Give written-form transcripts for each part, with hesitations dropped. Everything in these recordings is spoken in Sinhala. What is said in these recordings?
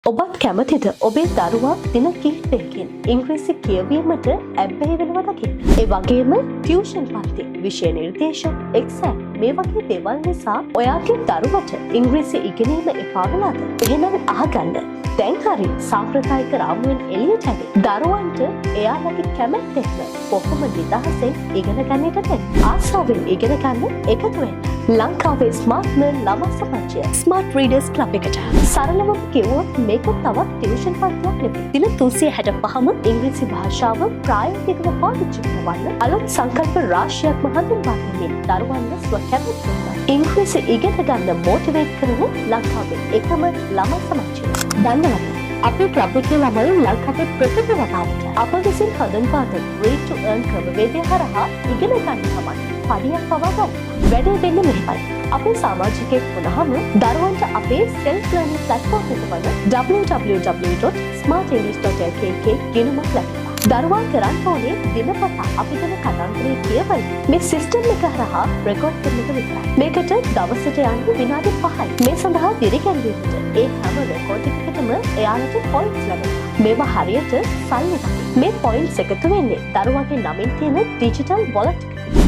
ඔබත් කැමතිද ඔබේ දරුවා දින කිහිපයකින් ඉංග්‍රීසි කියවීමට ඇබ්බැහි වෙනවා දකින්න. ඒ වගේම ටියුෂන් පන්ති, විෂය නිර්දේශ, එක්සෑම් මේ වගේ දේවල් නිසා ඔයාගේ දරුවට ඉංග්‍රීසි ඉගෙනීම එපා වෙලාද? එහෙනම් අහගන්න. දැන් හරි සාම්ප්‍රදායික රාමුවෙන් එළියට ඇවිත් දරුවන්ට එයාලගේ කැමැත්ත එක්ක කොහොම නිදහසෙන් ඉගෙන ගන්නට දෙන්න. ආසාවෙන් ඉගෙන ගන්න එකතු වෙන්න. ලංකාවේ ස්මාර්ට්ම ළමා සමාජය ස්මාර්ට් රීඩර්ස් ක්ලබ් එකට සරලවම කිව්වොත් මේක තවත් ටියුෂන් පන්තියක් නෙවෙයි. දින 365ම ඉංග්‍රීසි භාෂාව ප්‍රායෝගිකව පාවිච්චි කරවන්න අලුත් සංකල්ප රාශියක්ම හඳුන්වා දෙමින් දරුවන්ව ස්වකැමැත්තෙන් ඉංග්‍රීසි ඉගෙන ගන්න මොටිවේට් කරන ලංකාවේ එකම ළමා සමාජය. දන්නවද? අපේ ක්ලබ් එකේ ළමයි ලංකාවේ ප්‍රසිද්ධ වතාවට අප විසින් හඳුන්වා දෙන Read to Earn ක්‍රමවේදය හරහා ඉගෙන ගන්න තමයි පඩියක් පවා ගන්න. වැඩේ වෙන්නේ මෙහෙමයි. අපේ සමාජිකයෙක් වුණාම දරුවන්ට අපේ self learning platform එක වන www.smartenglish.lk ගිණුමක් ලැබෙනවා. දරුවා කරන්න ඕනේ දිනපතා අපි ගැන කතන්දරේ කියවන්න. මේ සිස්ටම් එක හරහා රෙකෝඩ් කරන එක විතරයි. මේකට දවසට යන්න විනාඩි 5යි. මේ සඳහා දිරිගැන්වීමට ඒ හැම රෙකෝඩ් එකකටම එයාලට පොයින්ට්ස් ලැබෙනවා. මේවා හරියට සල්ලි වගේ. මේ පොයින්ට්ස් එකතු වෙන්නේ දරුවාගේ නමින් තියෙන ඩිජිටල් වොලට්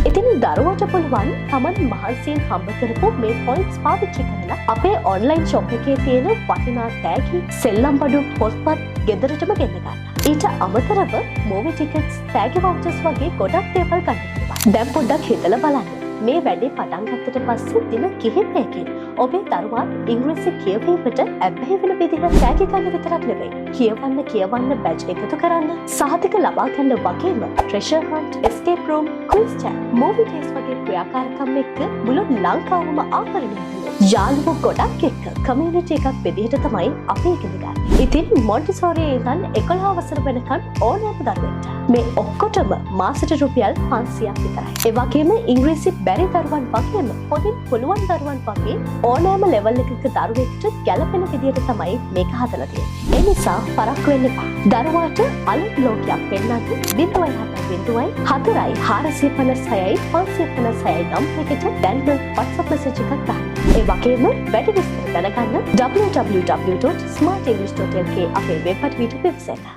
ඉතින් දරුවට පුළුවන් තමන් මහන්සියෙන් හම්බ කරපු මේ පොයින්ට්ස් පාවිච්චි කරලා අපේ ඔන්ලයින් ෂොප් එකේ තියෙන වටිනා තෑගි, සෙල්ලම් බඩු, පොත්පත් ගෙදරටම ගෙන්න ගන්න. ඊට අමතරව මූවි ටිකට්ස්, තෑගි වවුචර්ස් වගේ ගොඩක් දේවල් ගන්න පුළුවන්. දැන් පොඩ්ඩක් හිතලා බලන්න. මේ වැඩේ පටන් ගත්තට පස්සේ දින කිහිපයකින් ඔබේ දරුවා ඉංග්‍රීසි කියවීමට ඇබ්බැහි වෙන විදිහ තෑගි ගන්න විතරක් නෙවෙයි. කියවන්න බැච් එකතු කරන්න, සහතික ලබා ගන්න වගේම treasure hunt, escape room, quiz chat, movie days වගේ ක්‍රියාකාරකම් එක්ක මුළු ලංකාවම ආවරණය කරන යාළුවෝ ගොඩක් එක්ක කමියුනිටි එකක් විදිහට තමයි අපි ඉගෙන ගන්න. ඉතින් මොන්ටිසෝරියේ ඉඳන් 11 වසර වෙනකන් ඕනෑම දරුවෙක්ට මේ ඔක්කොටම මාසෙට රුපියල් 500ක් විතරයි. ඒ වගේම ඉංග්‍රීසි බැරි දරුවන් වගේම පොඩි පුළුවන් දරුවන් වගේ ඕනෑම ලෙවල් එකක දරුවෙක්ට ගැළපෙන විදිහට තමයි මේක හදලා තියෙන්නේ. ඒ නිසා පරක්කු වෙන්න එපා. දරුවාට අලුත් ලෝකයක් පෙන්වන්න 0.4 456යි 556යි නම් එකට දැන්ම WhatsApp message එකක් දාන්න. ඒ වගේම වැඩි විස්තර දැනගන්න www.smartenglish.lk අපේ වෙබ් අඩවියට වෙබ්සයිට් එක